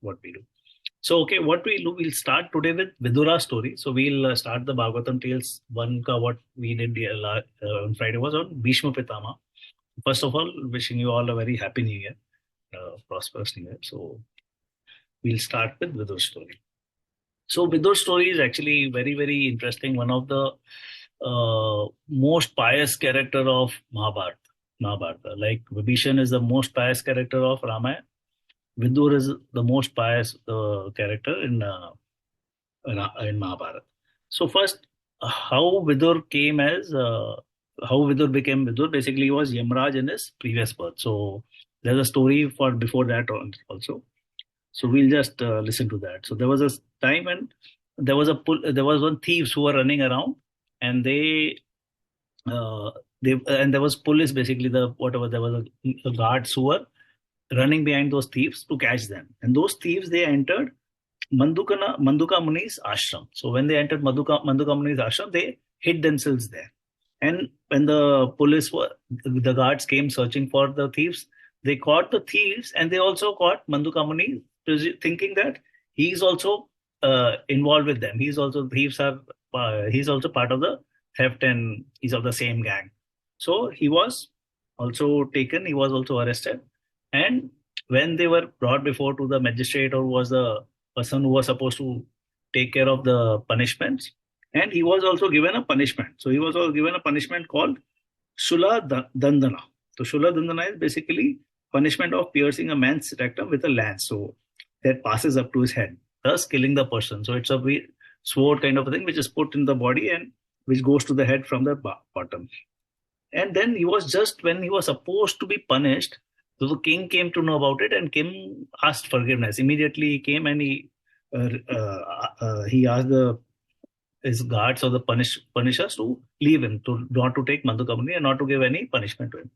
what we do. So, okay, what we'll do, we'll start today with Vidura's story. So, we'll start the Bhagavatam Tales. What we did on Friday was on Bhishma Pitama. First of all, wishing you all a very happy new year, prosperous new year. So, we'll start with Vidur's story. So, Vidur's story is actually very, very interesting. One of the most pious character of Mahabharata. Like Vibhishan is the most pious character of Ramayana. Vidur is the most pious character in Mahabharata. So first, how Vidur became Vidur. Basically, he was Yamraj in his previous birth. So there's a story for before that also. So we'll just listen to that. So there was a time when there was one thieves who were running around, and there was police, basically there was a guards who were running behind those thieves to catch them. And those thieves, they entered Manduka Muni's ashram. So when they entered Manduka Muni's ashram, they hid themselves there. And when the guards came searching for the thieves, they caught the thieves, and they also caught Manduka Muni, thinking that he's also involved with them. He's also part of the theft, and he's of the same gang. So he was also taken. He was also arrested. And when they were brought before to the magistrate, or was the person who was supposed to take care of the punishments, and he was also given a punishment. So he was also given a punishment called Shula Dandana. So Shula Dandana is basically punishment of piercing a man's rectum with a lance. So that passes up to his head, thus killing the person. So it's a sword kind of a thing which is put in the body and which goes to the head from the bottom. And then when he was supposed to be punished, so the king came to know about it, and king asked forgiveness. Immediately he came and he asked his guards or the punishers to leave him, not to take Manduka Muni and not to give any punishment to him.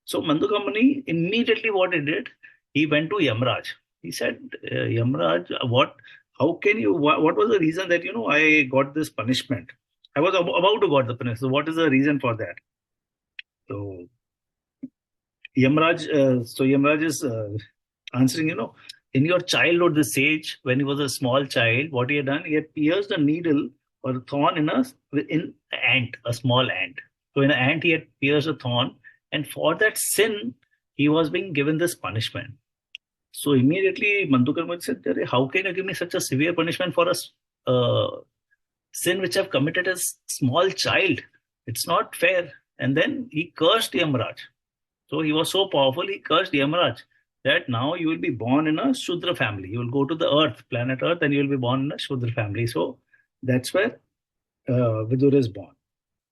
So Manduka Muni, immediately what he did, he went to Yamraj. He said, Yamraj, what was the reason that, I got this punishment? I was about to get the punishment. So what is the reason for that? So Yamraj is answering, in your childhood, this sage, when he was a small child, what he had done, he had pierced a needle or a thorn in a small ant. So in an ant, he had pierced a thorn, and for that sin, he was being given this punishment. So immediately Manduka Muni said, how can you give me such a severe punishment for a sin which I've committed as small child? It's not fair. And then he cursed Yamraj. So he was so powerful, he cursed Yamraj that now you will be born in a Shudra family. You will go to the planet Earth, and you will be born in a Shudra family. So that's where Vidur is born.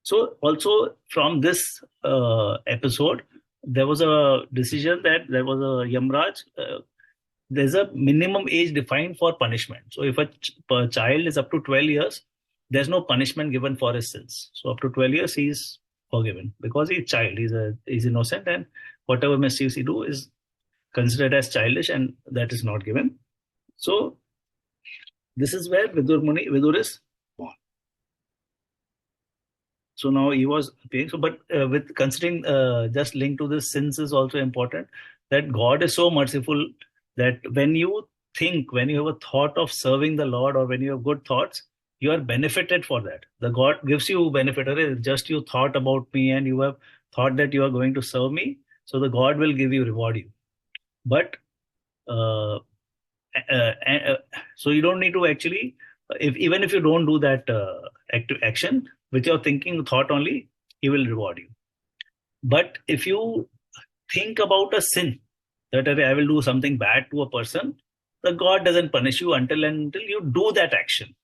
So also from this episode, there was a decision that there was a Yamraj. There's a minimum age defined for punishment. So if a child is up to 12 years, there's no punishment given for his sins. So up to 12 years, he's forgiven because he's a child. He's innocent, and whatever mischiefs he do is considered as childish, and that is not given. So this is where Vidur is born. So now he was paying. So, but with considering just linked to this, sins is also important. That God is so merciful that when you have a thought of serving the Lord, or when you have good thoughts, you are benefited for that. The God gives you benefit. Just you thought about me, and you have thought that you are going to serve me, so the God will reward you. But so you don't need to actually, even if you don't do that active action with your thought only, He will reward you. But if you think about a sin, that I will do something bad to a person, the God doesn't punish you until you do that action.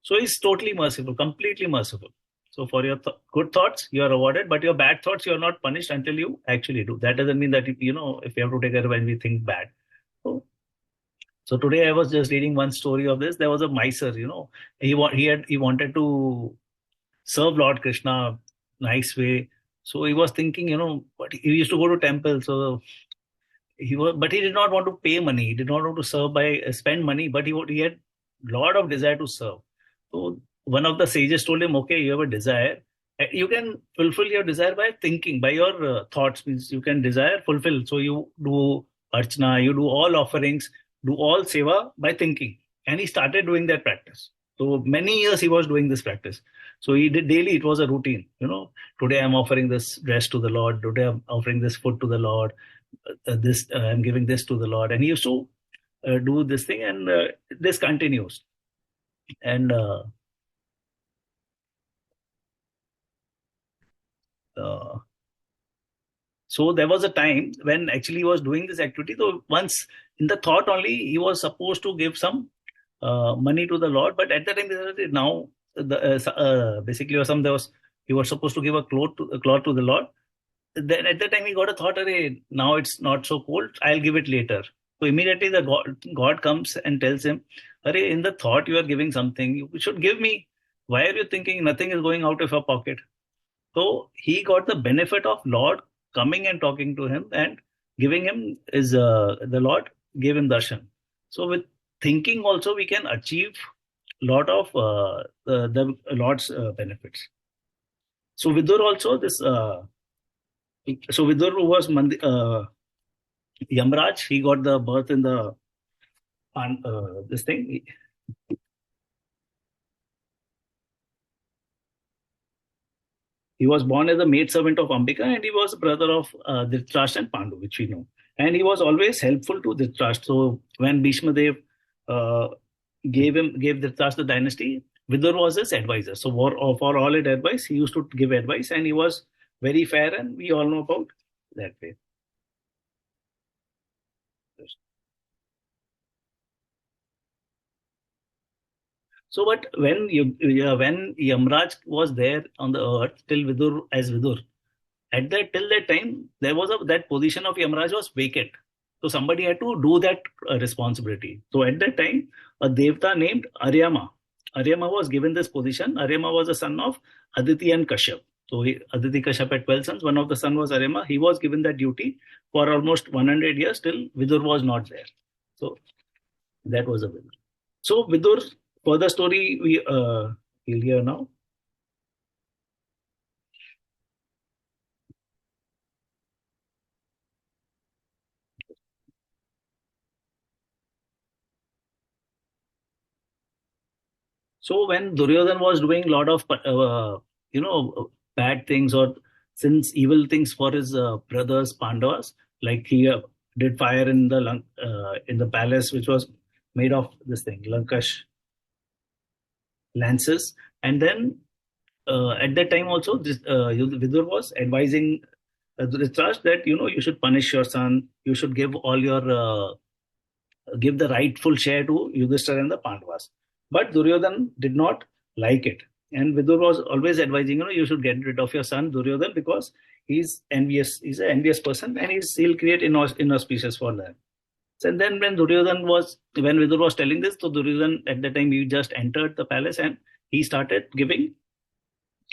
So He's totally merciful, completely merciful. So for your good thoughts, you are rewarded, but your bad thoughts, you are not punished until you actually do. That doesn't mean that, if you have to take it when we think bad. So today I was just reading one story of this. There was a miser, he wanted to serve Lord Krishna nice way. So he was thinking, but he used to go to temple. So but he did not want to pay money. He did not want to serve spend money, but he had lot of desire to serve. So one of the sages told him, okay, you have a desire. You can fulfill your desire by thinking, by your thoughts. Means you can fulfill. So you do archana, you do all offerings do all seva by thinking. And he started doing that practice. So many years he was doing this practice. So he did daily, it was a routine. Today I'm offering this dress to the Lord. Today I'm offering this food to the Lord. I'm giving this to the Lord. And he used to do this thing, and this continues. And so there was a time when actually he was doing this activity. So once in the thought only, he was supposed to give some money to the Lord, but at that time now basically or some there was he was supposed to give a cloth to the Lord. Then at that time he got a thought, "Arey, now it's not so cold. I'll give it later." So immediately the God comes and tells him, "Arey, in the thought you are giving something, you should give me. Why are you thinking nothing is going out of your pocket?" So he got the benefit of Lord coming and talking to him and giving him the Lord gave him darshan. So with thinking also we can achieve lot of the Lord's benefits. So Vidur also this. So Vidur was Yamraj. He got the birth in the this thing. He was born as a maidservant of Ambika, and he was brother of Dhritarashtra and Pandu, which we know. And he was always helpful to Dhritarashtra. So when Bhishma Dev gave Dhritarashtra the dynasty, Vidur was his advisor. So for all his advice, he used to give advice, and he was very fair, and we all know about that way. So, but when Yamraj was there on the earth till Vidur as Vidur, till that time there was that position of Yamraj was vacant. So somebody had to do that responsibility. So at that time, a devta named Aryama was given this position. Aryama was a son of Aditi and Kashyap. So Aditi Kashyap had 12 sons. One of the son was Aryama. He was given that duty for almost 100 years till Vidur was not there. So that was a Vidur. So Vidur, further story we'll hear now. So when Duryodhan was doing a lot of bad things or since evil things for his brothers Pandavas, like he did fire in the palace, which was made of this thing, Lankash lances, and then at that time also, Vidur was advising Dhritarashtra that you should punish your son, you should give all your give the rightful share to Yudhishthira and the Pandavas. But Duryodhan did not like it. And Vidur was always advising, you should get rid of your son Duryodhan because he's envious. He's an envious person and he'll create inauspicious for them. And then when Vidur was telling this, so Duryodhan at that time he just entered the palace and he started giving.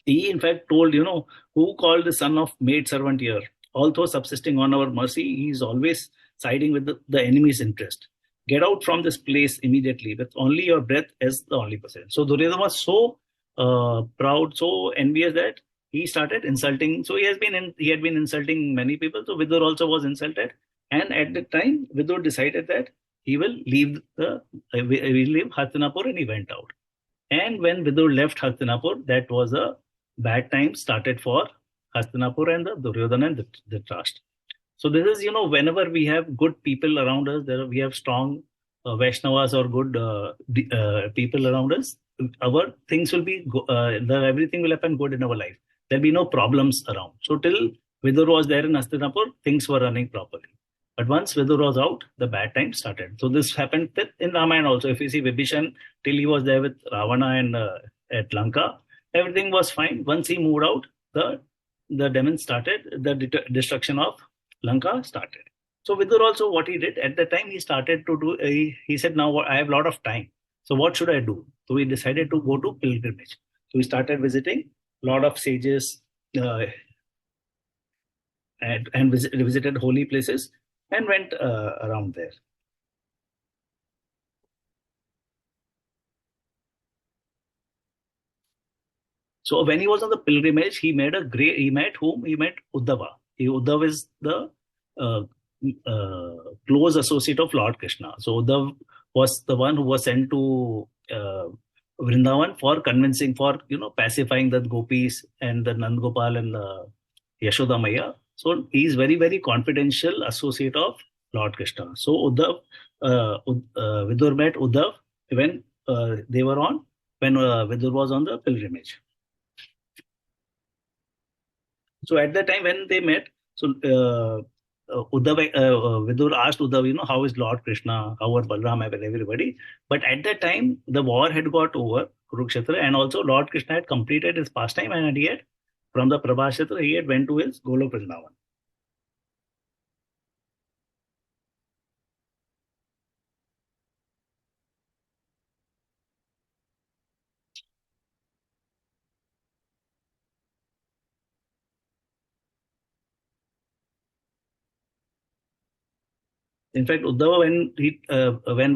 He in fact told, who called the son of maid servant here? Although subsisting on our mercy, he is always siding with the enemy's interest. Get out from this place immediately with only your breath as the only person. So Duryodhana was so proud, so envious that he started insulting. So he had been insulting many people. So Vidur also was insulted. And at the time, Vidur decided that he will leave Hastinapur, and he went out. And when Vidur left Hastinapur, that was a bad time started for Hastinapur and the Duryodhana and the trust. So this is, whenever we have good people around us, we have strong Vaishnavas or good people around us, our things will be, everything will happen good in our life. There'll be no problems around. So till Vidur was there in Hastinapur, things were running properly. But once Vidur was out, the bad times started. So this happened in Ramayana also. If you see Vibhishan, till he was there with Ravana and at Lanka, everything was fine. Once he moved out, the demons started, the destruction of Lanka started. So Vidur also, what he did at the time, he started to do, he said, now I have a lot of time. So what should I do? So he decided to go to pilgrimage. So he started visiting a lot of sages and visited holy places and went around there. So when he was on the pilgrimage, he met whom? He met Uddhava. Uddhava is the close associate of Lord Krishna. So Uddhav was the one who was sent to Vrindavan for convincing, for pacifying the gopis and the Nand Gopal and the Yashoda Maya. So he is very, very confidential associate of Lord Krishna. So Uddhav, Vidur met Uddhav when when Vidur was on the pilgrimage. So at that time when they met, so Vidur asked Uddhav, how is Lord Krishna, how are Balram and everybody. But at that time, the war had got over, Kurukshetra, and also Lord Krishna had completed his pastime, and he had, from the Prabhashetra, he had went to his Golok Vrindavan. In fact, Uddhava, when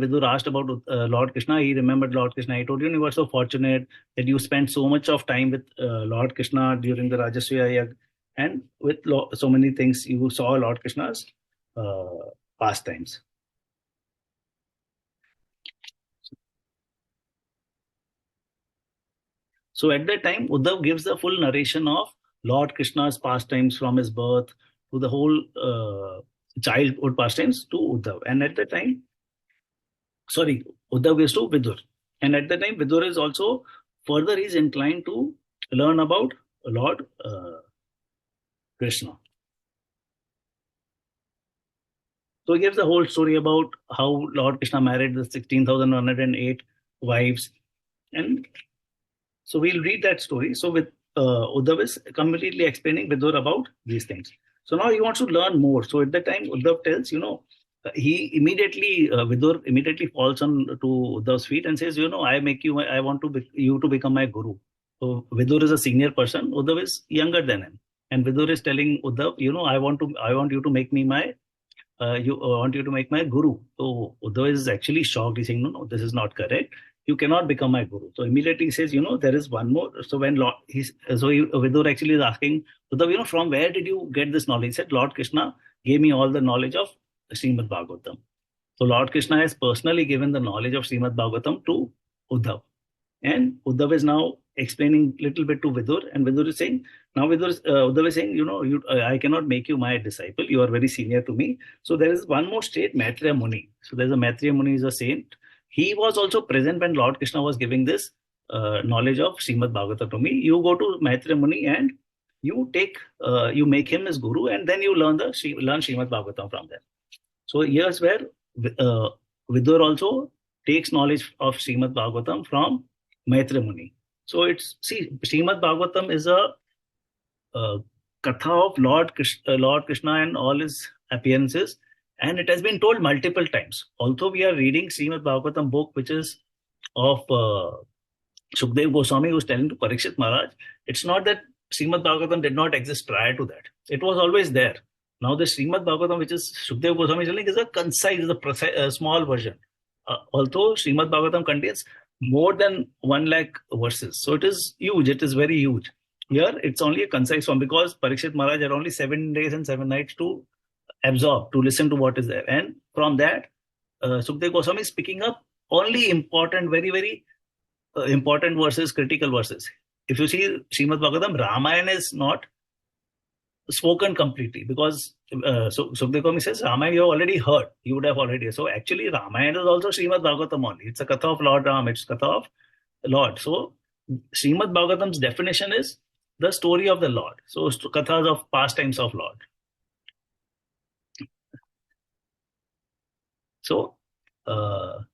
Vidur asked about Lord Krishna, he remembered Lord Krishna. He told you were so fortunate that you spent so much of time with Lord Krishna during the Rajasya Yag, and with so many things you saw Lord Krishna's pastimes. So at that time, Uddhav gives the full narration of Lord Krishna's pastimes from his birth to the whole childhood pastimes to Uddhav. And at that time, Uddhav gives to Vidur. And at that time, Vidur is also further is inclined to learn about Lord Krishna. So he gives the whole story about how Lord Krishna married the 16,108 wives. And so we'll read that story. So with Uddhav is completely explaining Vidur about these things. So now he wants to learn more. So at that time, Uddhav tells, he immediately, Vidur immediately falls on to Uddhav's feet and says, I want you to become my guru. So Vidur is a senior person. Uddhav is younger than him. And Vidur is telling Uddhav, I want you to make me my, want you to make my guru. So Uddhav is actually shocked. He's saying, no, this is not correct. You cannot become my guru. So immediately he says, there is one more. So when Vidur actually is asking, Uddhav, from where did you get this knowledge? He said, Lord Krishna gave me all the knowledge of Srimad Bhagavatam. So Lord Krishna has personally given the knowledge of Srimad Bhagavatam to Uddhav. And Uddhav is now explaining a little bit to Vidur. And Vidur is saying, Uddhav is saying, I cannot make you my disciple. You are very senior to me. So there is one more state, Maitreya Muni. So there's a Maitreya Muni is a saint. He was also present when Lord Krishna was giving this knowledge of Srimad Bhagavatam to me. You go to Maitreya Muni and you make him as guru, and then you learn Srimad Bhagavatam from there. So here's where Vidur also takes knowledge of Srimad Bhagavatam from Maitreya Muni. So Srimad Bhagavatam is a katha of Lord Krishna and all his appearances. And it has been told multiple times. Although we are reading Srimad Bhagavatam book, which is of Shukdev Goswami, who is telling to Parikshit Maharaj, it's not that Srimad Bhagavatam did not exist prior to that. It was always there. Now the Srimad Bhagavatam, which is Shukdev Goswami is telling, is a concise, is a small version. Although Srimad Bhagavatam contains more than 1 lakh verses. So it is huge. It is very huge. Here, it's only a concise form because Parikshit Maharaj had only 7 days and 7 nights to absorb, to listen to what is there. And from that, Sukdev Goswami is picking up only important, very, very important verses, critical verses. If you see Srimad Bhagavatam, Ramayana is not spoken completely because Sukdev Goswami says, Ramayana you have already heard. You would have already heard. So actually, Ramayana is also Srimad Bhagavatam only. It's a katha of Lord Ram, it's a katha of Lord. So Srimad Bhagavatam's definition is the story of the Lord. So kathas of pastimes of Lord. So, Ramayana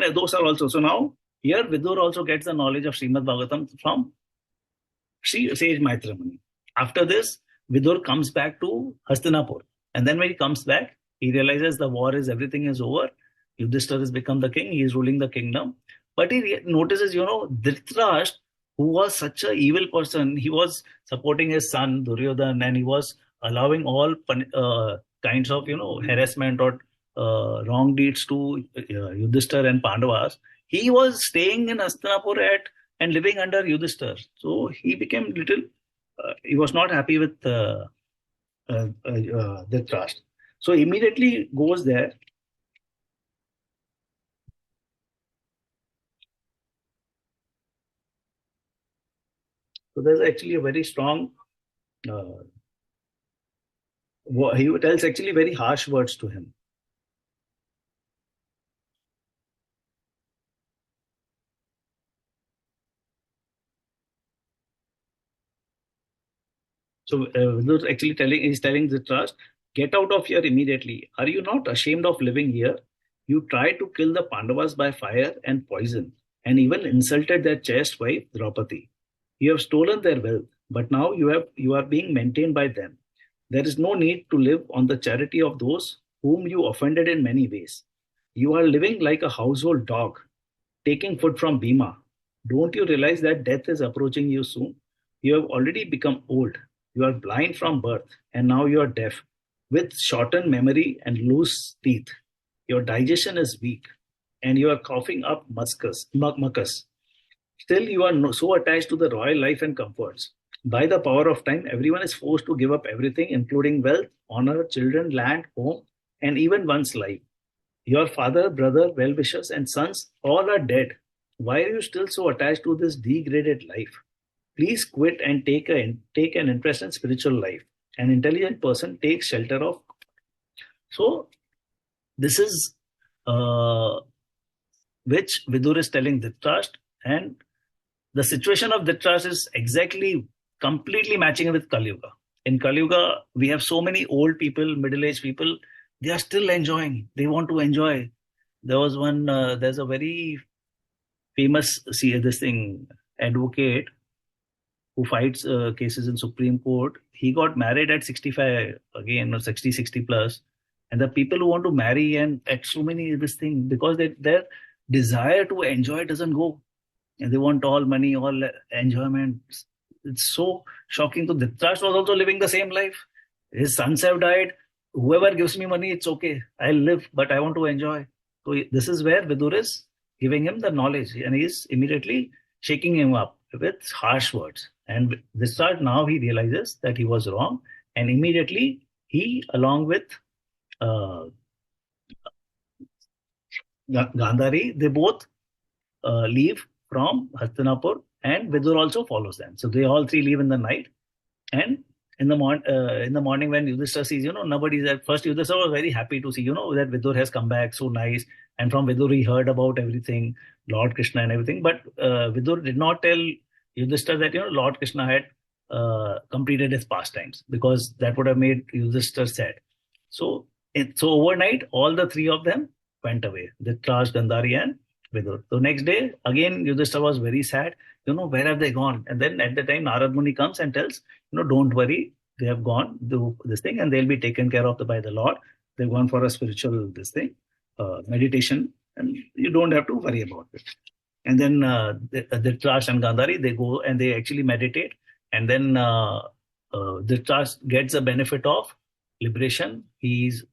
and those are also. So now, here Vidur also gets the knowledge of Srimad Bhagavatam from sage Maitreya Muni. After this, Vidur comes back to Hastinapur. And then when he comes back, he realizes the war is, everything is over. Yudhishthira has become the king. He is ruling the kingdom. But he notices, Dhritarashtra, who was such an evil person, he was supporting his son Duryodhana, and he was allowing all kinds of harassment or wrong deeds to Yudhishthira and Pandavas. He was staying in Hastinapur and living under Yudhishthira. So he became he was not happy with Dhritarashtra. So immediately goes there. So there's actually a very strong. Uh, he tells actually very harsh words to him. So Vidur actually he's telling Dhritarashtra, get out of here immediately. Are you not ashamed of living here? You tried to kill the Pandavas by fire and poison, and even insulted their chaste wife Draupadi. You have stolen their wealth, but now you are being maintained by them. There is no need to live on the charity of those whom you offended in many ways. You are living like a household dog, taking food from Bhima. Don't you realize that death is approaching you soon? You have already become old. You are blind from birth, and now you are deaf, with shortened memory and loose teeth. Your digestion is weak, and you are coughing up mucus. Still, you are so attached to the royal life and comforts. By the power of time, everyone is forced to give up everything, including wealth, honor, children, land, home, and even one's life. Your father, brother, well wishers, and sons all are dead. Why are you still so attached to this degraded life? Please quit and take an interest in spiritual life. An intelligent person takes shelter of. So this is which Vidur is telling Dhritarashtra, and the situation of Dhritarashtra is exactly completely matching with Kali Yuga. In Kali Yuga, we have so many old people, middle-aged people. They are still enjoying. They want to enjoy. There was one. There's a very famous this thing advocate who fights cases in Supreme Court. He got married at 65 again, or 60, 60 plus. And the people who want to marry and at so many this thing, because their desire to enjoy doesn't go. And they want all money, all enjoyment. It's so shocking. So Dhritarashtra was also living the same life. His sons have died. Whoever gives me money, it's okay. I'll live, but I want to enjoy. So this is where Vidur is giving him the knowledge, and he is immediately shaking him up with harsh words. And Dhritarashtra, now he realizes that he was wrong, and immediately he, along with uh, Gandhari, they both leave from Hastinapur, and Vidur also follows them. So they all three leave in the night, and in the morning when Yudhishthira sees, nobody's at first. Yudhishthira was very happy to see, that Vidur has come back, so nice. And from Vidur he heard about everything, Lord Krishna and everything. But Vidur did not tell Yudhishthira that Lord Krishna had completed his pastimes, because that would have made Yudhishthira sad. So overnight, all the three of them went away: Dhritarashtra, Gandhari, and Vidur. So next day, again, Yudhishthira was very sad. Where have they gone? And then at the time, Narad Muni comes and tells, don't worry, they have gone do this thing, and they'll be taken care of by the Lord. They've gone for a spiritual this thing, meditation, and you don't have to worry about it. And then Dhritarashtra and Gandhari, they go and they actually meditate, and then Dhritarashtra gets the benefit of liberation. His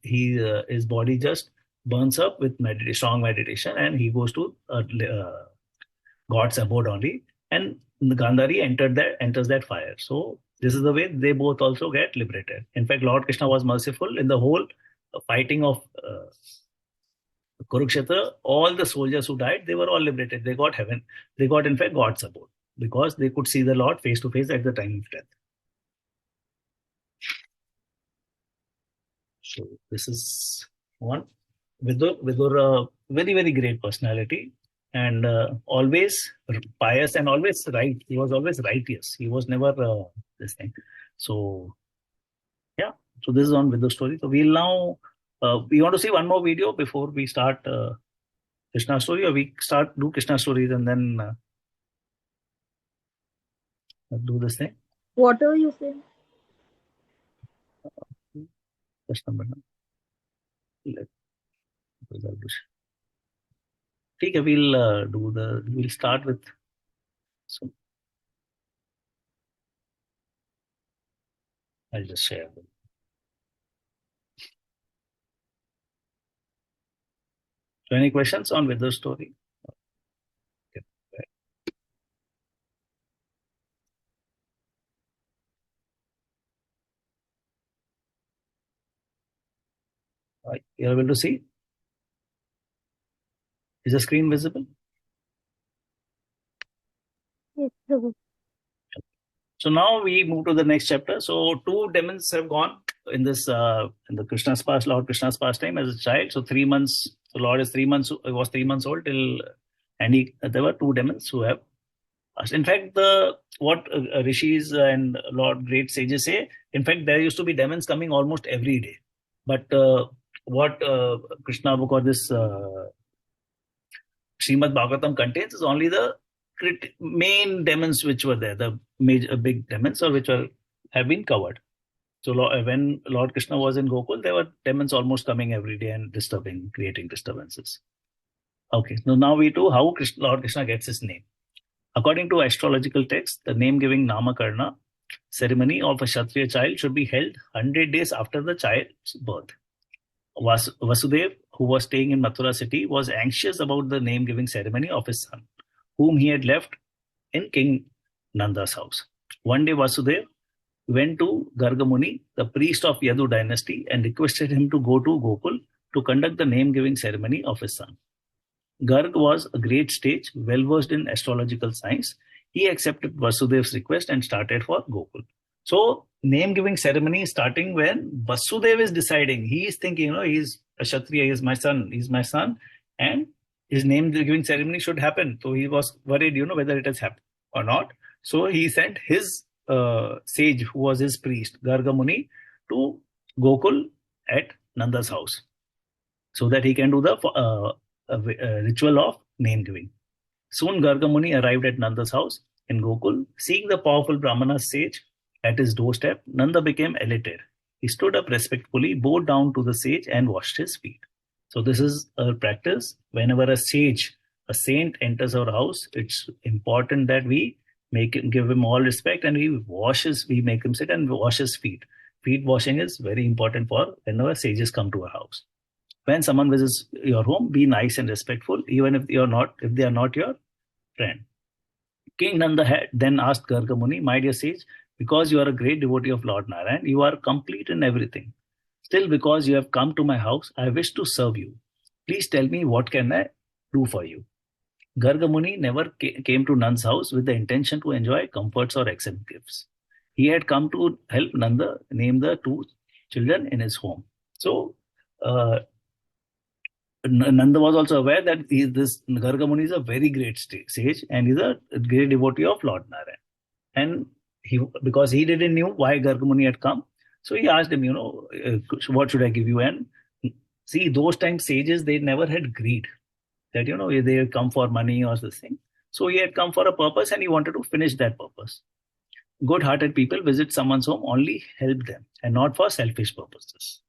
body just burns up with strong meditation, and he goes to God's abode only. And Gandhari enters that fire. So this is the way they both also get liberated. In fact, Lord Krishna was merciful in the whole fighting of Kurukshetra. All the soldiers who died, they were all liberated. They got heaven. They got, in fact, God's abode, because they could see the Lord face to face at the time of death. So this is one. Vidur, very, very great personality, and always pious and always right. He was always righteous. He was never this thing. So yeah. So this is on Vidur story. So we'll now we want to see one more video before we start Krishna story, or we do Krishna stories and then do this thing. What are you saying? Just number. Okay, we'll start with. So I'll just share. So any questions on Vidur story? Okay. You're able to see? Is the screen visible? Yes, Prabhu. So now we move to the next chapter. So 2 demons have gone in this in the Krishna's past, Lord Krishna's pastime as a child. So 3 months. The Lord is 3 months. Was 3 months old till, and there were 2 demons who have. In fact, what rishis and Lord great sages say. In fact, there used to be demons coming almost every day. But what Krishna book or this Srimad Bhagavatam contains is only the main demons which were there, the major big demons, or which have been covered. So when Lord Krishna was in Gokul, there were demons almost coming every day and disturbing, creating disturbances. Okay, so now we do how Lord Krishna gets his name. According to astrological texts, the name-giving Namakarna ceremony of a Kshatriya child should be held 100 days after the child's birth. Vasudev, who was staying in Mathura city, was anxious about the name-giving ceremony of his son, whom he had left in King Nanda's house. One day Vasudev went to Garga Muni, the priest of Yadu dynasty, and requested him to go to Gokul to conduct the name-giving ceremony of his son. Garg was a great sage, well-versed in astrological science. He accepted Vasudev's request and started for Gokul. So, name-giving ceremony is starting when Vasudev is deciding. He is thinking, he's a Kshatriya, he's my son, and his name-giving ceremony should happen. So, he was worried, whether it has happened or not. So, he sent his sage, who was his priest, Garga Muni, to Gokul at Nanda's house, so that he can do the ritual of name giving. Soon Garga Muni arrived at Nanda's house in Gokul. Seeing the powerful Brahmana sage at his doorstep, Nanda became elated. He stood up respectfully, bowed down to the sage, and washed his feet. So this is a practice. Whenever a sage, a saint enters our house, it's important that we give him all respect, and we make him sit and wash his feet. Feet washing is very important for whenever sages come to our house. When someone visits your home, be nice and respectful, even if they are not your friend. King Nanda had then asked Garga Muni, my dear sage, because you are a great devotee of Lord Narayan, you are complete in everything. Still, because you have come to my house, I wish to serve you. Please tell me, what can I do for you? Garga Muni never came to Nanda's house with the intention to enjoy comforts or accept gifts. He had come to help Nanda name the 2 children in his home. So, Nanda was also aware that this Garga Muni is a very great sage and he's a great devotee of Lord Narayan. And because he didn't know why Garga Muni had come, so he asked him, what should I give you? And see, those times sages, they never had greed that, they had come for money or this thing. So he had come for a purpose and he wanted to finish that purpose. Good-hearted people visit someone's home, only help them and not for selfish purposes.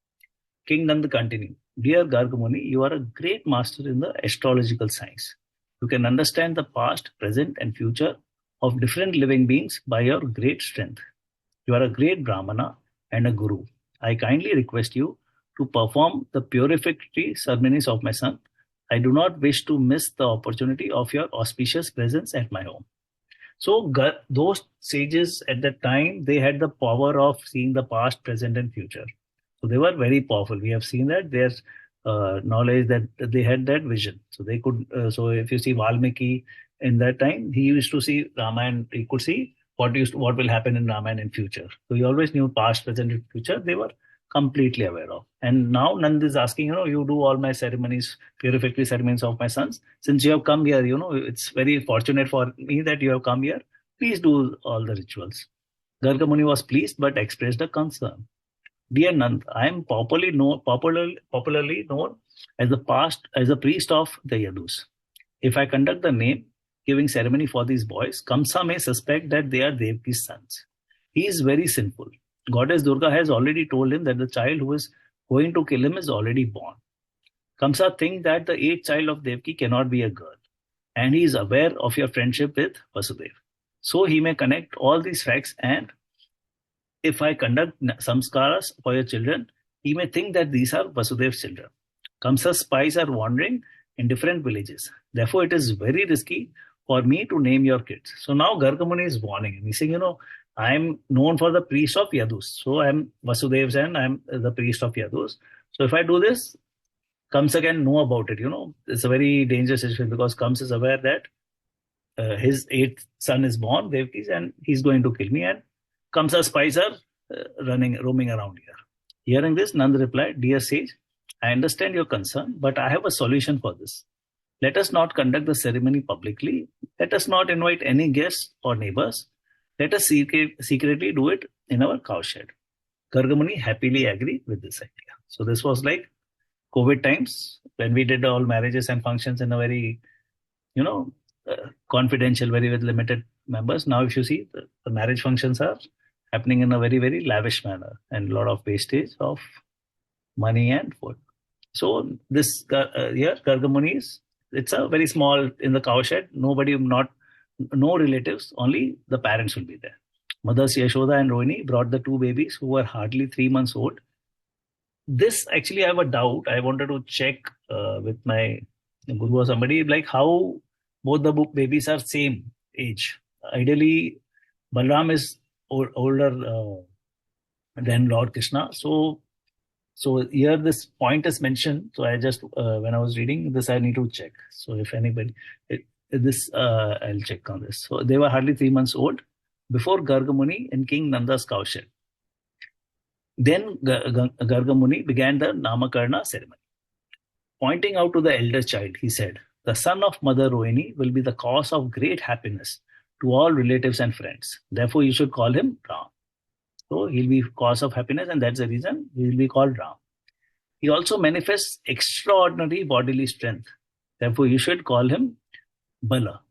King Nanda continued, dear Garga Muni, you are a great master in the astrological science. You can understand the past, present, and future of different living beings by your great strength. You are a great Brahmana and a Guru. I kindly request you to perform the purificatory ceremonies of my son. I do not wish to miss the opportunity of your auspicious presence at my home. So those sages at that time, they had the power of seeing the past, present, and future. So they were very powerful. We have seen that their knowledge, that they had that vision. So they could. So if you see Valmiki in that time, he used to see Ramayana. He could see what will happen in Ramayana in future. So he always knew past, present, and future. They were completely aware of. And now Nand is asking, you do all my ceremonies, purificatory ceremonies of my sons. Since you have come here, it's very fortunate for me that you have come here. Please do all the rituals. Garga Muni was pleased but expressed a concern. Dear Nand, I am popularly known as the priest of the Yadus. If I conduct the name-giving ceremony for these boys, Kamsa may suspect that they are Devki's sons. He is very sinful. Goddess Durga has already told him that the child who is going to kill him is already born. Kamsa thinks that the 8th child of Devki cannot be a girl, and he is aware of your friendship with Vasudev. So he may connect all these facts, and if I conduct samskaras for your children, he may think that these are Vasudev's children. Kamsa's spies are wandering in different villages. Therefore, it is very risky for me to name your kids. So now Garga Muni is warning him. He's saying, I am known for the priest of Yadus. So I am Vasudev's and I am the priest of Yadus. So if I do this, Kamsa can know about it. It's a very dangerous situation because Kamsa is aware that his eighth son is born, Devki's, and he's going to kill me. And Kamsa's spies are roaming around here. Hearing this, Nand replied, "Dear sage, I understand your concern, but I have a solution for this. Let us not conduct the ceremony publicly. Let us not invite any guests or neighbors. Let us secretly do it in our cowshed." Gargamuni happily agreed with this idea. So this was like COVID times when we did all marriages and functions in a very, confidential, very with limited members. Now, if you see, the marriage functions are happening in a very, very lavish manner and a lot of wastage of money and food. So this here, Gargamuni it's a very small in the cowshed. No relatives, only the parents will be there. Mothers Yashoda and Rohini brought the two babies who were hardly 3 months old. This actually, I have a doubt. I wanted to check with my guru or somebody, like how both the babies are same age. Ideally, Balram is older than Lord Krishna. So here this point is mentioned. So I just, when I was reading this, I need to check. So if anybody, I'll check on this. So they were hardly 3 months old before Gargamuni in King Nanda's cowshed. Then Gargamuni began the Namakarna ceremony. Pointing out to the elder child, he said, "The son of Mother Rohini will be the cause of great happiness to all relatives and friends. Therefore, you should call him Ram." So he'll be cause of happiness, and that's the reason he will be called Ram. He also manifests extraordinary bodily strength. Therefore, you should call him Bal.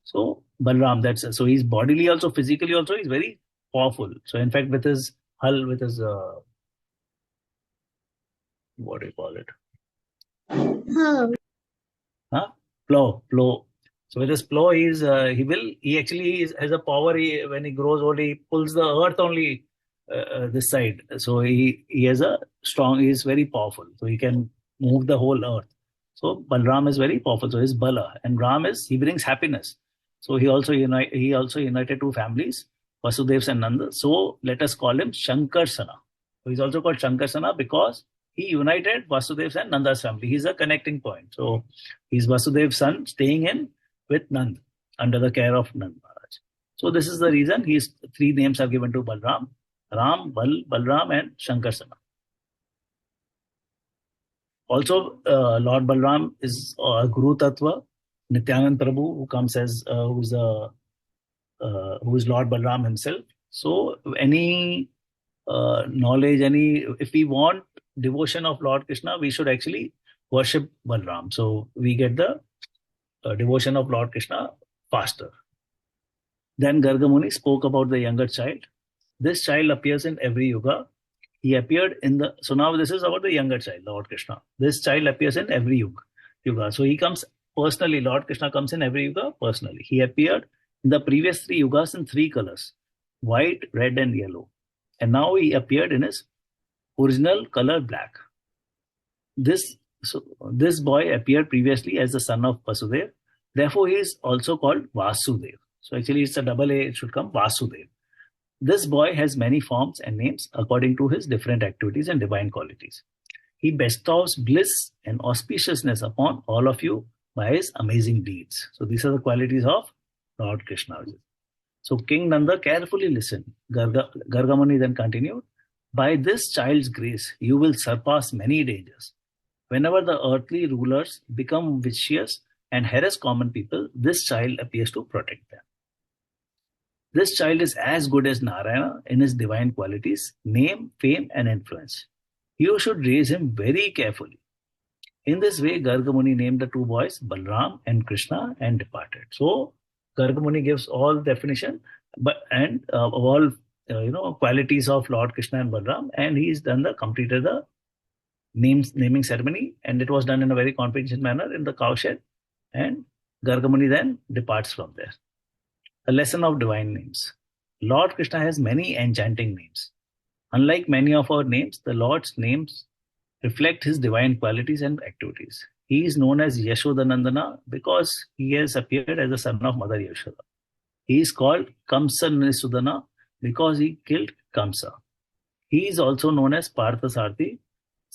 So Balram, so he's bodily also, physically also, he's very powerful. So in fact, with his hull, with his what do you call it? Plow. So with his plow, he actually has a power. When he grows old, he pulls the earth only this side. So he has a strong. He is very powerful. So he can move the whole earth. So Balram is very powerful. So he's Bala, and Ram he brings happiness. So he also united two families, Vasudevs and Nanda. So let us call him Shankarsana. So he's also called Shankarsana because he united Vasudev's and Nanda's family. He's a connecting point. So he's Vasudev's son staying in with Nand under the care of Nand Maharaj. So this is the reason three names are given to Balram: Ram, Balram, and Shankarsana. Also, Lord Balram is Guru Tattva. Nityanand Prabhu, who comes as who is Lord Balram himself. So any knowledge, if we want devotion of Lord Krishna, we should actually worship Balram. So we get the devotion of Lord Krishna faster. Then Gargamuni spoke about the younger child. This child appears in every yuga. He appeared so now this is about the younger child, Lord Krishna. This child appears in every yuga. So he comes personally. Lord Krishna comes in every yuga personally. He appeared in the previous 3 yugas in 3 colors: white, red, and yellow. And now he appeared in his original color, black. This boy appeared previously as the son of Vasudev. Therefore, he is also called Vasudev. So actually, it's a double A. It should come Vasudev. This boy has many forms and names according to his different activities and divine qualities. He bestows bliss and auspiciousness upon all of you by his amazing deeds. So these are the qualities of Lord Krishna. So King Nanda carefully listened. Gargamuni then continued, "By this child's grace, you will surpass many dangers. Whenever the earthly rulers become vicious and harass common people, this child appears to protect them. This child is as good as Narayana in his divine qualities, name, fame, and influence. You should raise him very carefully." In this way, Gargamuni named the 2 boys Balram and Krishna and departed. So Gargamuni gives all definition, of all qualities of Lord Krishna and Balram, and he's completed the naming ceremony, and it was done in a very confidential manner in the cowshed, and Gargamuni then departs from there. A lesson of divine names. Lord Krishna has many enchanting names. Unlike many of our names, the Lord's names reflect his divine qualities and activities. He is known as Yashodanandana because he has appeared as the son of Mother Yashoda. He is called Kamsa Nisudana because he killed Kamsa. He is also known as Parthasarthi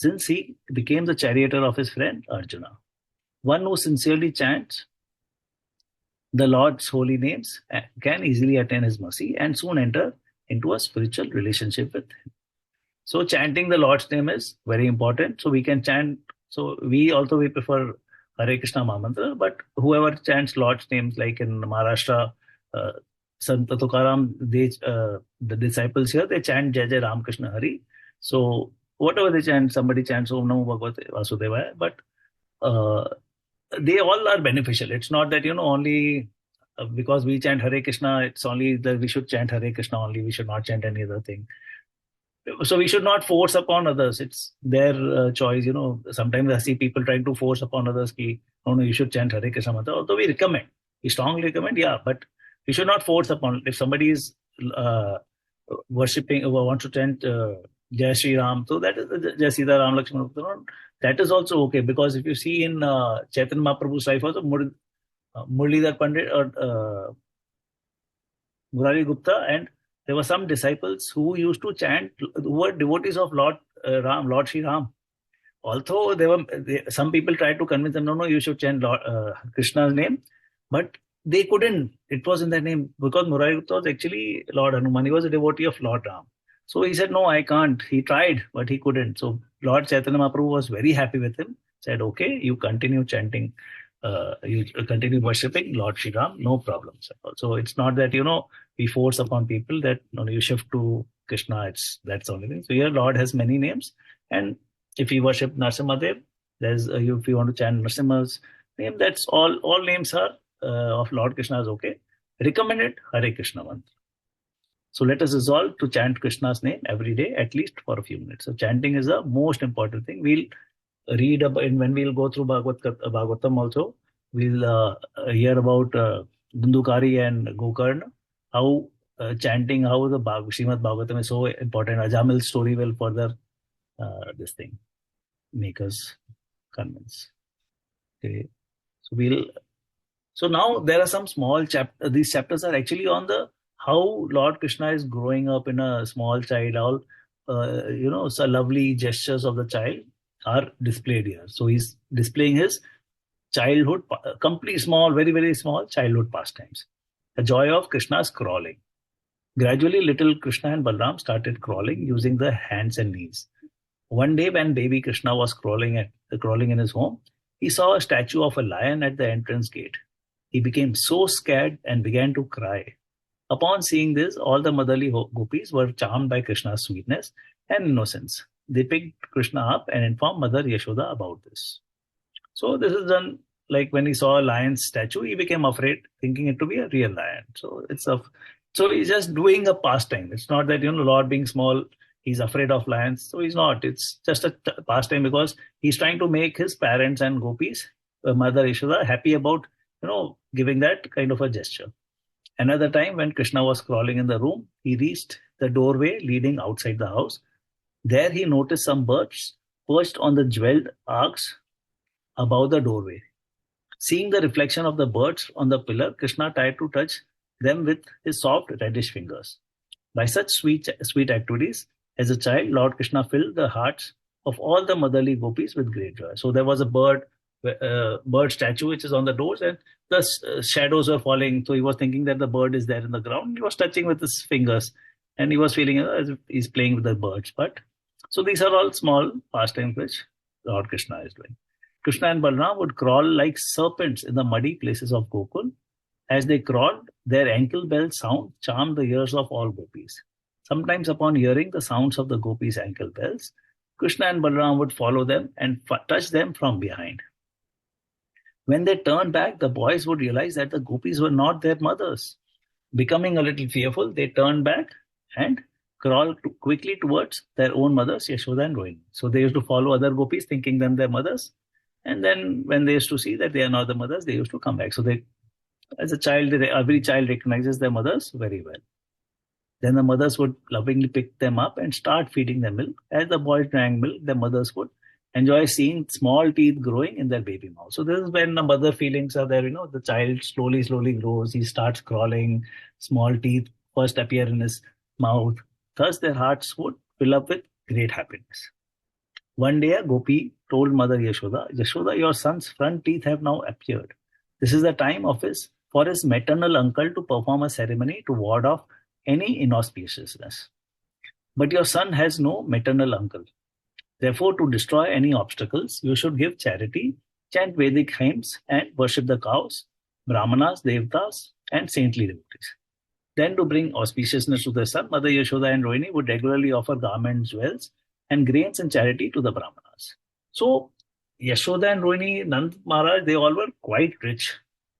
since he became the charioteer of his friend Arjuna. One who sincerely chants the Lord's holy names can easily attain his mercy and soon enter into a spiritual relationship with him. So chanting the Lord's name is very important. So we can chant. So we prefer Hare Krishna Mahamantra, but whoever chants Lord's names, like in Maharashtra, Sant Tukaram, the disciples here, they chant Jai Jai Ram Krishna Hari. So whatever they chant, somebody chants Om Namo Bhagavate Vasudevaya, but they all are beneficial. It's not that, only because we chant Hare Krishna, it's only that we should chant Hare Krishna only. We should not chant any other thing. So we should not force upon others. It's their choice. Sometimes I see people trying to force upon others. No, you should chant Hare Krishna mantra. Although we strongly recommend, but we should not force upon. If somebody is worshipping or wants to chant Jai Shri Ram, so that is Jai Sita Ram Lakshmana. That is also okay, because if you see in Chaitanya Mahaprabhu's life also, Muralidhar Pandit or Murari Gupta, and there were some disciples who used to chant, who were devotees of Lord Shri Ram. Although some people tried to convince them, no, you should chant Krishna's name, but they couldn't. It was in their name, because Murari Gupta was actually Lord Hanuman. He was a devotee of Lord Ram. So he said, no, I can't. He tried, but he couldn't. So Lord Chaitanya Mahaprabhu was very happy with him. Said, okay, you continue chanting, you continue worshipping Lord Shri Ram, no problems. So it's not that, we force upon people that you shift to Krishna. That's the only thing. So here Lord has many names. And if you worship Narasimhadev, if you want to chant Narasimha's name, that's all names are of Lord Krishna is okay. Recommended Hare Krishna mantra. So let us resolve to chant Krishna's name every day, at least for a few minutes. So chanting is the most important thing. We'll read about, and when we'll go through Bhagavatam also, we'll hear about Dundukari and Gokarna, how chanting, how the Srimad Bhagavatam is so important. Ajamil's story will further this thing make us convince. Okay, so now there are some small chapters. These chapters are actually on how Lord Krishna is growing up in a small child. All so lovely gestures of the child are displayed here. So he's displaying his childhood, complete small, very, very small childhood pastimes. The joy of Krishna's crawling. Gradually, little Krishna and Balram started crawling using their hands and knees. One day when baby Krishna was crawling in his home, he saw a statue of a lion at the entrance gate. He became so scared and began to cry. Upon seeing this, all the motherly gopis were charmed by Krishna's sweetness and innocence. They picked Krishna up and informed Mother Yashoda about this. So this is done, like when he saw a lion's statue, he became afraid, thinking it to be a real lion. So he's just doing a pastime. It's not that, Lord being small, he's afraid of lions. So he's not. It's just a pastime, because he's trying to make his parents and gopis, Mother Yashoda, happy about, giving that kind of a gesture. Another time when Krishna was crawling in the room, he reached the doorway leading outside the house. There he noticed some birds perched on the jeweled arcs above the doorway. Seeing the reflection of the birds on the pillar, Krishna tried to touch them with his soft reddish fingers. By such sweet activities, as a child, Lord Krishna filled the hearts of all the motherly gopis with great joy. So there was a bird statue which is on the doors, and the shadows were falling. So he was thinking that the bird is there in the ground. He was touching with his fingers, and he was feeling as if he's playing with the birds. So these are all small pastimes which Lord Krishna is doing. Krishna and Balram would crawl like serpents in the muddy places of Gokul. As they crawled, their ankle bell sound charmed the ears of all gopis. Sometimes upon hearing the sounds of the gopis' ankle bells, Krishna and Balram would follow them and touch them from behind. When they turned back, the boys would realize that the gopis were not their mothers. Becoming a little fearful, they turned back and crawled quickly towards their own mothers, Yashoda and Rohini. So they used to follow other gopis, thinking them their mothers. And then when they used to see that they are not the mothers, they used to come back. So as a child, every child recognizes their mothers very well. Then the mothers would lovingly pick them up and start feeding them milk. As the boys drank milk, the mothers would enjoy seeing small teeth growing in their baby mouth. So this is when the mother feelings are there. The child slowly grows. He starts crawling. Small teeth first appear in his mouth. Thus their hearts would fill up with great happiness. One day a gopi told Mother Yashoda, Yashoda, your son's front teeth have now appeared. This is the time for his maternal uncle to perform a ceremony to ward off any inauspiciousness. But your son has no maternal uncle. Therefore, to destroy any obstacles, you should give charity, chant Vedic hymns, and worship the cows, Brahmanas, Devtas, and saintly devotees. Then, to bring auspiciousness to the son, Mother Yashoda and Rohini would regularly offer garments, jewels, and grains in charity to the Brahmanas. So, Yashoda and Rohini, Nand Maharaj, they all were quite rich.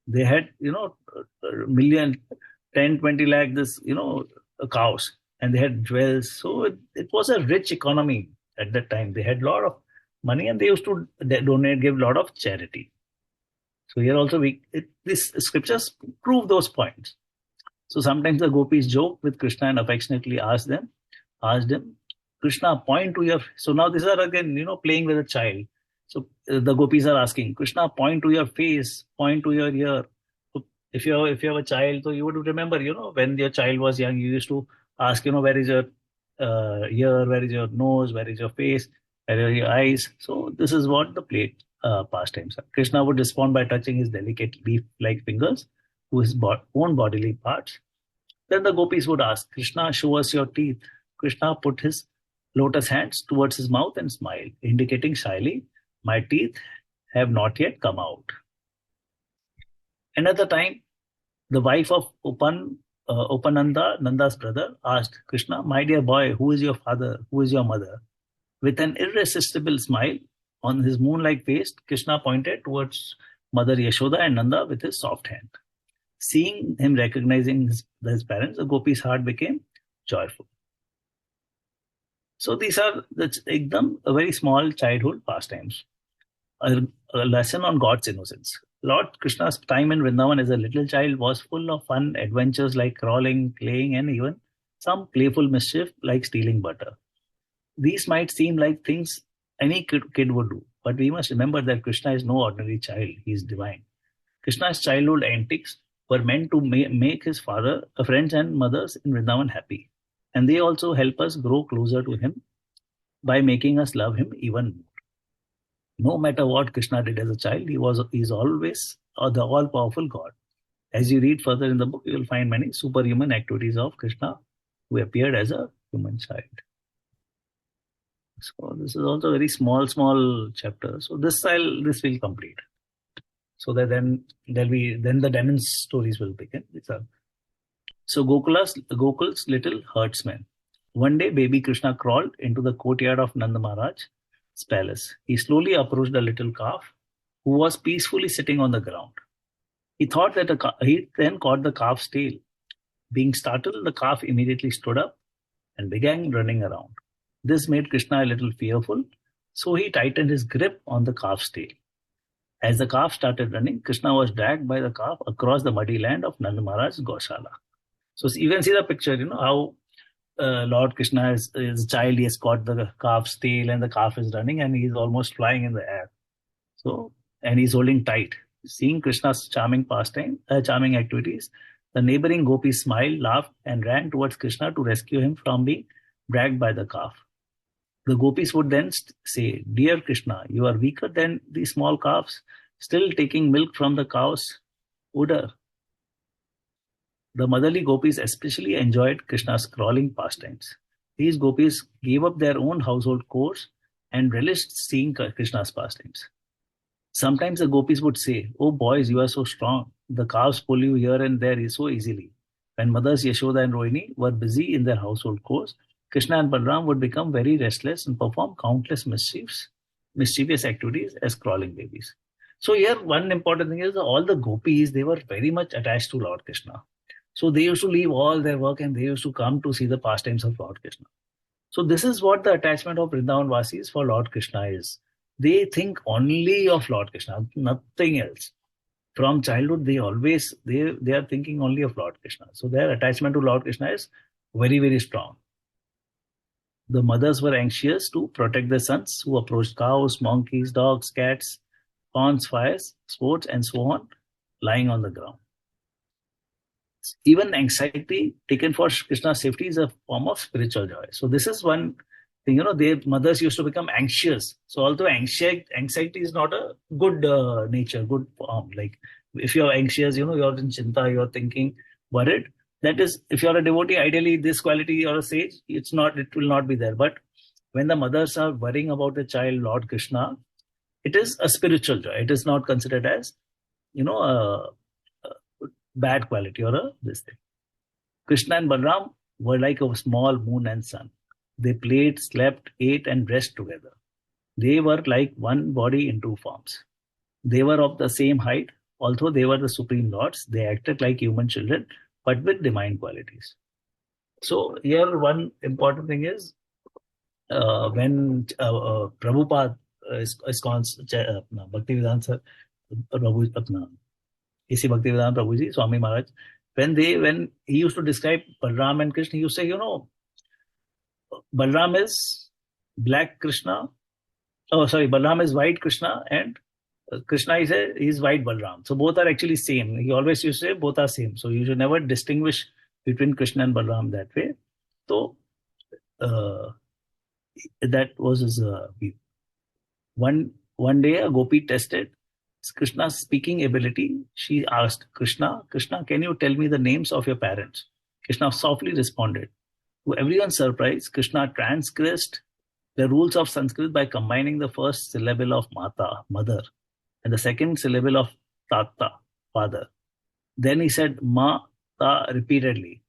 They had, a million, 10, 20 lakh, cows, and they had jewels. So, it was a rich economy at that time. They had a lot of money and they used to donate, give a lot of charity. So, here also, these scriptures prove those points. So sometimes the gopis joke with Krishna and affectionately asked him, Krishna, point to your... So now these are again, playing with a child. So the gopis are asking, Krishna, point to your face, point to your ear. So if you have a child, so you would remember, when your child was young, you used to ask, where is your ear, where is your nose, where is your face, where are your eyes. So this is what the play pastimes are. Krishna would respond by touching his delicate leaf-like fingers to his own bodily parts. Then the gopis would ask, Krishna, show us your teeth. Krishna put his lotus hands towards his mouth and smiled, indicating shyly, my teeth have not yet come out. Another time, the wife of Upananda, Nanda's brother, asked Krishna, my dear boy, who is your father? Who is your mother? With an irresistible smile on his moon-like face, Krishna pointed towards Mother Yashoda and Nanda with his soft hand. Seeing him recognizing his parents, the gopi's heart became joyful. So these are a very small childhood pastimes. A lesson on God's innocence. Lord Krishna's time in Vrindavan as a little child was full of fun adventures like crawling, playing, and even some playful mischief like stealing butter. These might seem like things any kid would do, but we must remember that Krishna is no ordinary child. He is divine. Krishna's childhood antics were meant to make his father, friends and mothers in Vrindavan happy. And they also help us grow closer to him by making us love him even more. No matter what Krishna did as a child, he is always the all-powerful God. As you read further in the book, you will find many superhuman activities of Krishna who appeared as a human child. So this is also a very small chapter. So this will complete. So that then the Demon's stories will begin. So Gokul's little herdsman. One day, baby Krishna crawled into the courtyard of Nanda Maharaj's palace. He slowly approached the little calf, who was peacefully sitting on the ground. He thought that he then caught the calf's tail. Being startled, the calf immediately stood up and began running around. This made Krishna a little fearful, so he tightened his grip on the calf's tail. As the calf started running, Krishna was dragged by the calf across the muddy land of Nanda Maharaj's Goshala. So you can see the picture, how Lord Krishna is a child, he has caught the calf's tail and the calf is running and he is almost flying in the air. So, and he's holding tight. Seeing Krishna's charming activities, the neighboring gopis smiled, laughed and ran towards Krishna to rescue him from being dragged by the calf. The gopis would then say, Dear Krishna, you are weaker than the small calves, still taking milk from the cow's udder. The motherly gopis especially enjoyed Krishna's crawling pastimes. These gopis gave up their own household chores and relished seeing Krishna's pastimes. Sometimes the gopis would say, Oh boys, you are so strong. The calves pull you here and there so easily. When mothers Yashoda and Rohini were busy in their household chores, Krishna and Balram would become very restless and perform countless mischievous activities as crawling babies. So here one important thing is all the gopis, they were very much attached to Lord Krishna. So they used to leave all their work and they used to come to see the pastimes of Lord Krishna. So this is what the attachment of Vrindavan Vasis for Lord Krishna is. They think only of Lord Krishna, nothing else. From childhood, they are thinking only of Lord Krishna. So their attachment to Lord Krishna is very, very strong. The mothers were anxious to protect their sons who approached cows, monkeys, dogs, cats, ponds, fires, sports, and so on, lying on the ground. Even anxiety taken for Krishna's safety is a form of spiritual joy. So this is one their mothers used to become anxious. So although anxiety is not a good nature, good form. Like if you're anxious, you're in chinta, you're thinking, worried. That is, if you're a devotee, ideally this quality or a sage, it will not be there. But when the mothers are worrying about the child, Lord Krishna, it is a spiritual joy. It is not considered as, a bad quality or this thing. Krishna and Balram were like a small moon and sun. They played, slept, ate, and rest together. They were like one body in two forms. They were of the same height, although they were the supreme lords. They acted like human children, but with divine qualities. So here one important thing is when Prabhupada ISKCON's Bhaktivedanta Prabhu, A.C. Bhaktivedanta Prabhuji, Swami Maharaj, when he used to describe Balram and Krishna, he used to say, Balram is black Krishna. Balram is white Krishna, and Krishna is white Balram. So both are actually same. He always used to say both are same. So you should never distinguish between Krishna and Balram that way. So that was his view. One day a gopi tested Krishna's speaking ability. She asked Krishna, can you tell me the names of your parents? Krishna softly responded. To everyone's surprise, Krishna transgressed the rules of Sanskrit by combining the first syllable of Mata, mother, and the second syllable of Tata, father. Then he said Ma-ta repeatedly.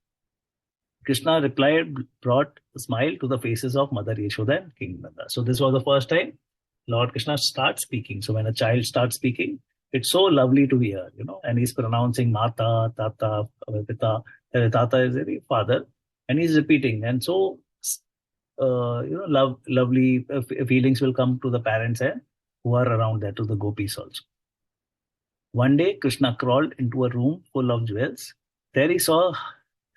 Krishna replied, brought a smile to the faces of Mother Yashoda and King Nanda. So this was the first time Lord Krishna starts speaking. So when a child starts speaking, it's so lovely to hear, and he's pronouncing Mata, Tata, Pita. Tata is the father, and he's repeating. And so, lovely feelings will come to the parents and who are around there, to the gopis also. One day, Krishna crawled into a room full of jewels. There he saw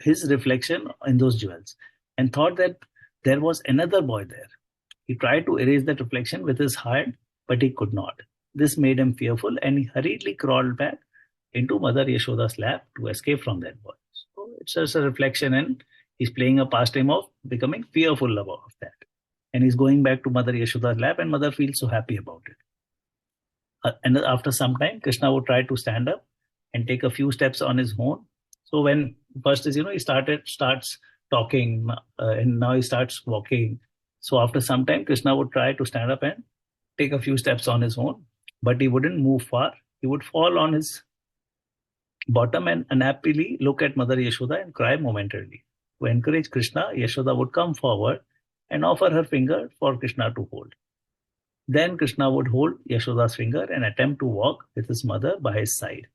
his reflection in those jewels and thought that there was another boy there. He tried to erase that reflection with his hand, but he could not. This made him fearful, and he hurriedly crawled back into Mother Yashoda's lap to escape from that boy. So it's just a reflection, and he's playing a pastime of becoming fearful about that. And he's going back to Mother Yashoda's lap, and Mother feels so happy about it. And after some time, Krishna would try to stand up and take a few steps on his own. So when first is, he starts talking, and now he starts walking. So after some time, Krishna would try to stand up and take a few steps on his own, but he wouldn't move far. He would fall on his bottom and unhappily look at Mother Yashoda and cry momentarily. To encourage Krishna, Yashoda would come forward and offer her finger for Krishna to hold. Then Krishna would hold Yashoda's finger and attempt to walk with his mother by his side.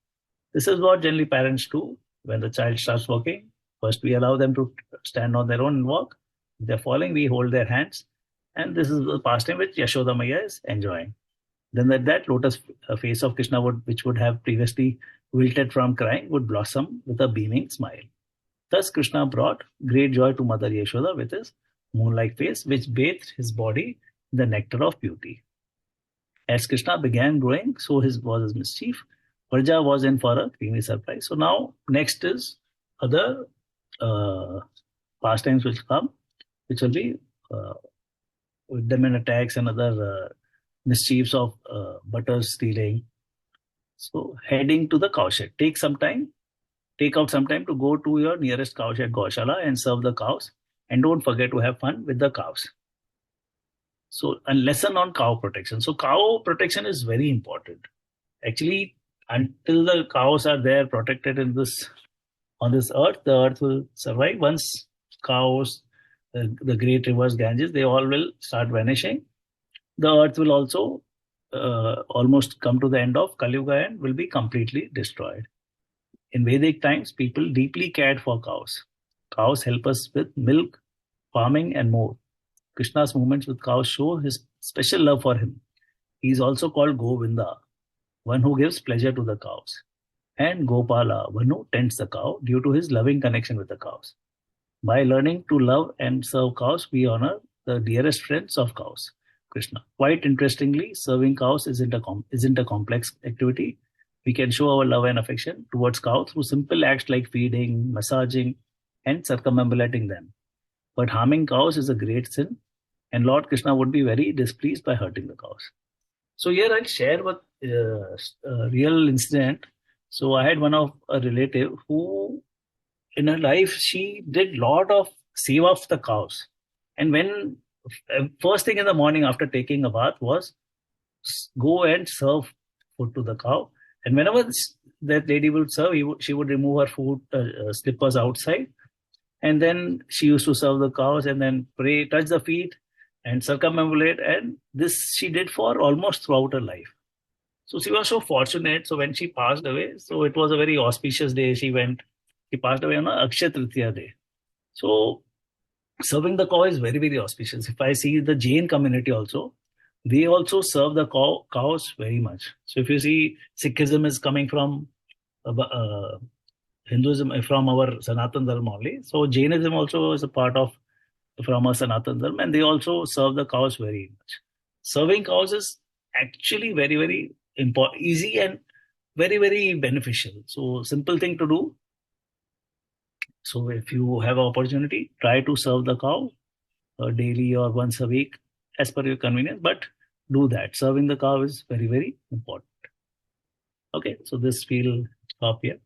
This is what generally parents do when the child starts walking. First, we allow them to stand on their own and walk. If they're falling, we hold their hands. And this is the pastime which Yashoda Maya is enjoying. Then that lotus face of Krishna, which would have previously wilted from crying, would blossom with a beaming smile. Thus, Krishna brought great joy to Mother Yashoda with his moon-like face, which bathed his body in the nectar of beauty. As Krishna began growing, so was his mischief. Varja was in for a creamy surprise. So now, next is other pastimes which come, which will be demon attacks and other mischiefs of butter stealing. So heading to the cowshed. Take out some time to go to your nearest cowshed Gaushala and serve the cows. And don't forget to have fun with the cows. So a lesson on cow protection. So cow protection is very important. Actually, until the cows are there protected on this earth, the earth will survive. Once cows, the great rivers, Ganges, they all will start vanishing. The earth will also almost come to the end of Kali Yuga and will be completely destroyed. In Vedic times, people deeply cared for cows. Cows help us with milk, farming, and more. Krishna's movements with cows show his special love for him. He is also called Govinda, one who gives pleasure to the cows, and Gopala, one who tends the cow due to his loving connection with the cows. By learning to love and serve cows, we honor the dearest friends of cows, Krishna. Quite interestingly, serving cows isn't a complex activity. We can show our love and affection towards cows through simple acts like feeding, massaging, and circumambulating them. But harming cows is a great sin. and Lord Krishna would be very displeased by hurting the cows. So here I'll share what a real incident. So I had one of a relative who, in her life, she did lot of save of the cows, and when first thing in the morning after taking a bath was go and serve food to the cow, and whenever that lady would serve, she would remove her food slippers outside, and then she used to serve the cows and then pray, touch the feet, and circumambulate. And this she did for almost throughout her life. So she was so fortunate. So when she passed away, so it was a very auspicious day. She passed away on a Akshaya Tritiya day. So serving the cow is very, very auspicious. If I see the Jain community also, they also serve the cows very much. So if you see, Sikhism is coming from Hinduism, from our Sanatan Dharma only. So Jainism also is a part of from our Sanatan Dharma, and they also serve the cows very much. Serving cows is actually very, very important, easy, and very, very beneficial. So simple thing to do. So if you have an opportunity, try to serve the cow daily or once a week as per your convenience, but do that. Serving the cow is very, very important. Okay, so this we'll stop here.